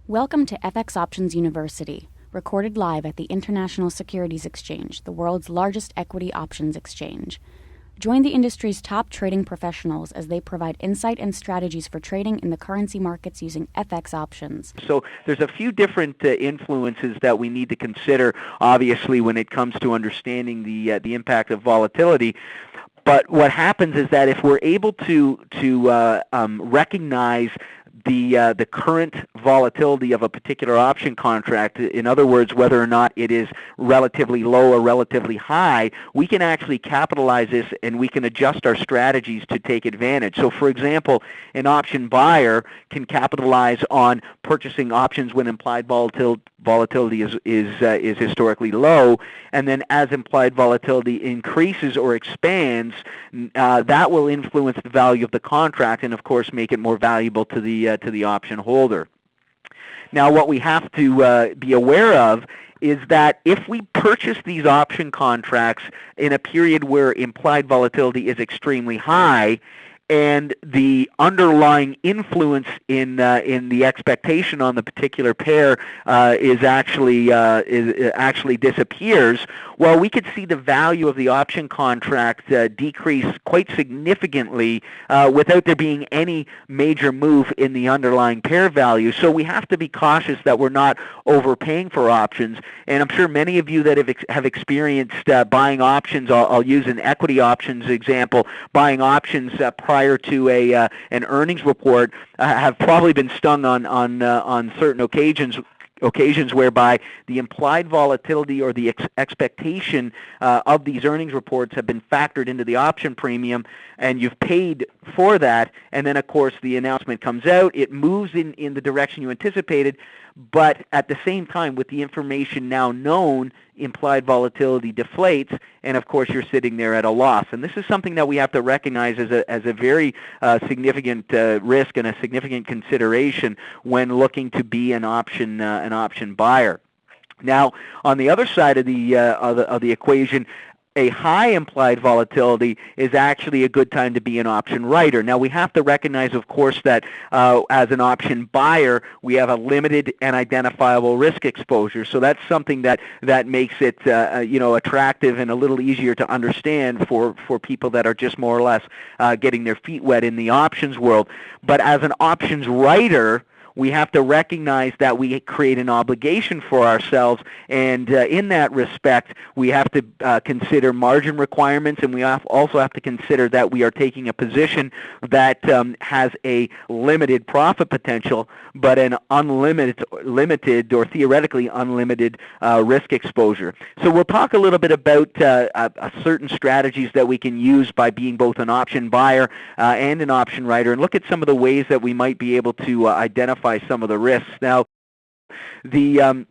Welcome to FX Options University, recorded live at the International Securities Exchange, the world's largest equity options exchange. Join the industry's top trading professionals as they provide insight and strategies for trading in the currency markets using FX options. So there's a few different influences that we need to consider, obviously, when it comes to understanding the impact of volatility. But what happens is that if we're able to recognize the current volatility of a particular option contract, in other words, whether or not it is relatively low or relatively high, we can actually capitalize this and we can adjust our strategies to take advantage. So, for example, an option buyer can capitalize on purchasing options when implied volatility is historically low, and then as implied volatility increases or expands, that will influence the value of the contract and, of course, make it more valuable to the option holder. Now, what we have to be aware of is that if we purchase these option contracts in a period where implied volatility is extremely high, and the underlying influence in the expectation on the particular pair actually disappears, well, we could see the value of the option contract decrease quite significantly without there being any major move in the underlying pair value. So we have to be cautious that we're not overpaying for options. And I'm sure many of you that have experienced buying options, I'll use an equity options example, buying options prior to an earnings report, have probably been stung on certain occasions whereby the implied volatility or the expectation of these earnings reports have been factored into the option premium, and you've paid for that, and then of course the announcement comes out, it moves in the direction you anticipated, but at the same time, with the information now known, implied volatility deflates, and of course you're sitting there at a loss. And this is something that we have to recognize as a very significant risk and a significant consideration when looking to be an option buyer. Now, on the other side of the equation, a high implied volatility is actually a good time to be an option writer. Now, we have to recognize, of course, that as an option buyer, we have a limited and identifiable risk exposure. So that's something that makes it attractive and a little easier to understand for people that are just more or less getting their feet wet in the options world. But as an options writer, we have to recognize that we create an obligation for ourselves, and in that respect, we have to consider margin requirements, and we also have to consider that we are taking a position that has a limited profit potential, but an limited or theoretically unlimited risk exposure. So we'll talk a little bit about certain strategies that we can use by being both an option buyer and an option writer, and look at some of the ways that we might be able to identify some of the risks. Now, the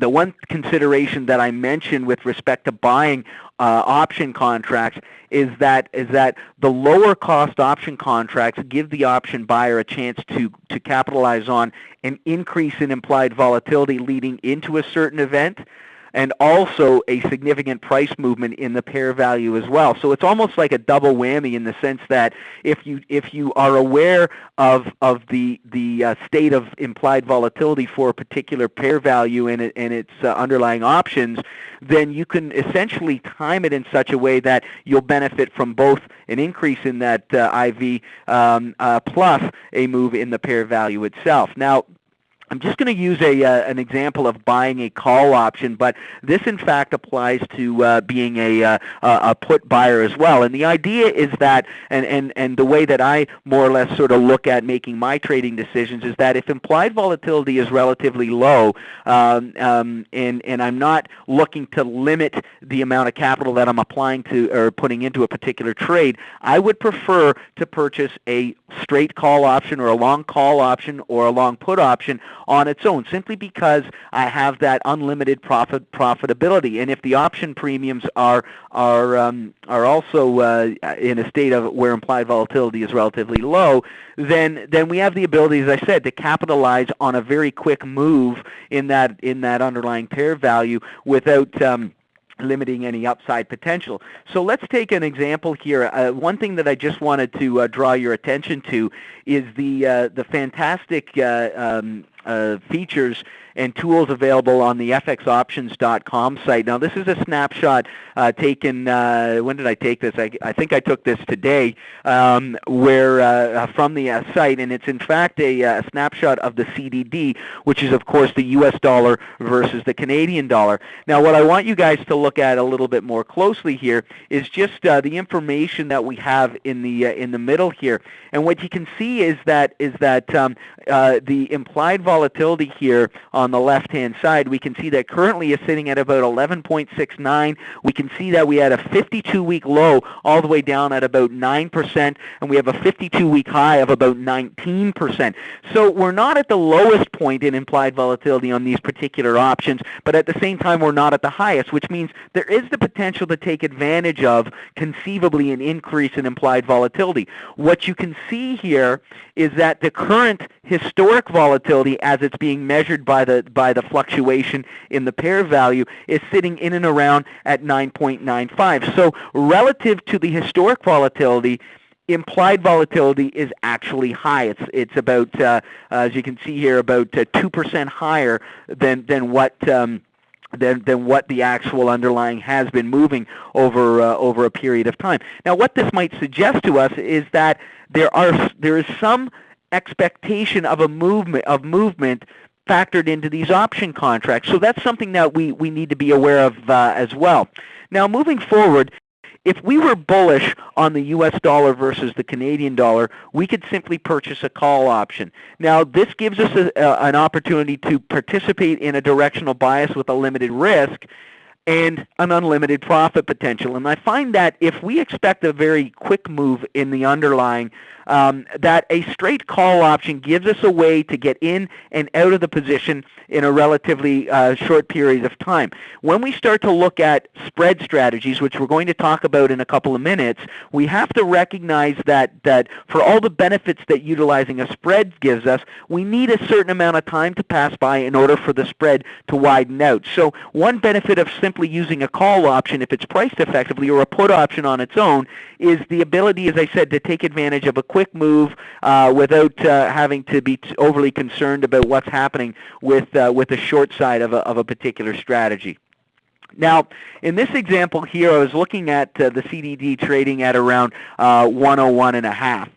one consideration that I mentioned with respect to buying option contracts is that the lower cost option contracts give the option buyer a chance to capitalize on an increase in implied volatility leading into a certain event, and also a significant price movement in the pair value as well. So it's almost like a double whammy in the sense that if you are aware of the state of implied volatility for a particular pair value and its underlying options, then you can essentially time it in such a way that you'll benefit from both an increase in that IV plus a move in the pair value itself. Now, I'm just going to use an example of buying a call option, but this in fact applies to being a put buyer as well. And the idea is that, and the way that I more or less sort of look at making my trading decisions is that if implied volatility is relatively low, and I'm not looking to limit the amount of capital that I'm applying to or putting into a particular trade, I would prefer to purchase a straight call option or a long call option or a long put option on its own, simply because I have that unlimited profitability. And if the option premiums are also in a state of where implied volatility is relatively low, then we have the ability, as I said, to capitalize on a very quick move in that underlying pair value without limiting any upside potential. So let's take an example here. One thing that I just wanted to draw your attention to is the fantastic features and tools available on the fxoptions.com site. Now, this is a snapshot taken, when did I take this? I think I took this today, where from the site, and it's in fact a snapshot of the CDD, which is, of course, the U.S. dollar versus the Canadian dollar. Now, what I want you guys to look at a little bit more closely here is just the information that we have in the middle here. And what you can see is that the implied volatility here on the left-hand side, we can see that currently is sitting at about 11.69. We can see that we had a 52-week low all the way down at about 9%, and we have a 52-week high of about 19%. So we're not at the lowest point in implied volatility on these particular options, but at the same time we're not at the highest, which means there is the potential to take advantage of, conceivably, an increase in implied volatility. What you can see here is that the current historic volatility, as it's being measured by the fluctuation in the pair value, is sitting in and around at 9.95. So relative to the historic volatility, implied volatility is actually high. It's about, as you can see here, about 2% higher than what the actual underlying has been moving over a period of time. Now, what this might suggest to us is that there is some expectation of movement factored into these option contracts. So that's something that we need to be aware of as well. Now, moving forward, if we were bullish on the U.S. dollar versus the Canadian dollar, we could simply purchase a call option. Now, this gives us an opportunity to participate in a directional bias with a limited risk and an unlimited profit potential. And I find that if we expect a very quick move in the underlying, that a straight call option gives us a way to get in and out of the position in a relatively short period of time. When we start to look at spread strategies, which we're going to talk about in a couple of minutes, we have to recognize that for all the benefits that utilizing a spread gives us, we need a certain amount of time to pass by in order for the spread to widen out. So one benefit of simply using a call option, if it's priced effectively, or a put option on its own, is the ability, as I said, to take advantage of a quick move without having to be overly concerned about what's happening with the short side of a particular strategy. Now, in this example here, I was looking at the CDD trading at around 101.5,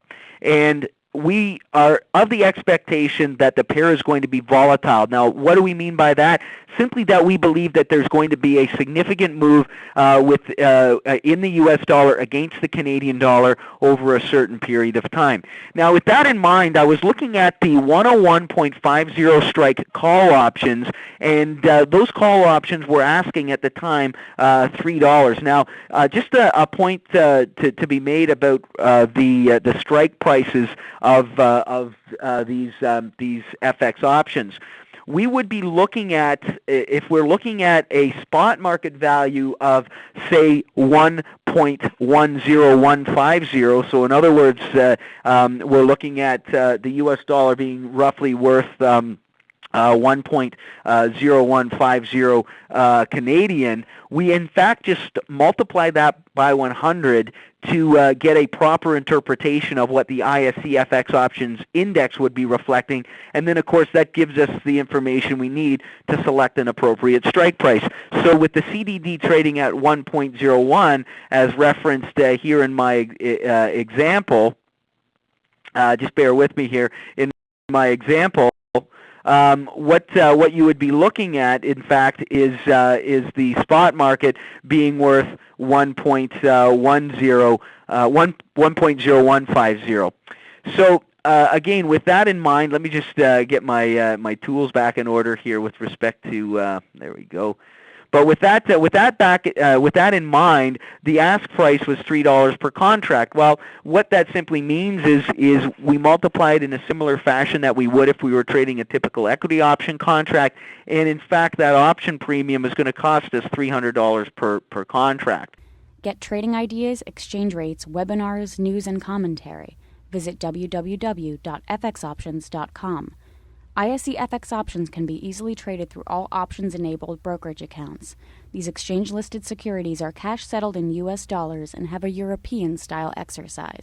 and we are of the expectation that the pair is going to be volatile. Now, what do we mean by that? Simply that we believe that there's going to be a significant move in the U.S. dollar against the Canadian dollar over a certain period of time. Now, with that in mind, I was looking at the 101.50 strike call options, and those call options were asking at the time $3. Now, just a point to be made about the strike prices of these FX options. We would be looking at, if we're looking at a spot market value of, say, 1.10150, so in other words, we're looking at the U.S. dollar being roughly worth 1.0150 Canadian, we in fact just multiply that by 100 to get a proper interpretation of what the ISE FX options index would be reflecting, and then of course that gives us the information we need to select an appropriate strike price. So with the CDD trading at 1.01 as referenced here in my example, just bear with me here, in my example, what you would be looking at, in fact, is the spot market being worth 1.0150. So again, with that in mind, let me just get my tools back in order here with respect to there we go. But with that in mind, the ask price was $3 per contract. Well, what that simply means is we multiply it in a similar fashion that we would if we were trading a typical equity option contract, and in fact, that option premium is going to cost us $300 per contract. Get trading ideas, exchange rates, webinars, news, and commentary. Visit www.fxoptions.com. ISE FX options can be easily traded through all options-enabled brokerage accounts. These exchange-listed securities are cash-settled in U.S. dollars and have a European-style exercise.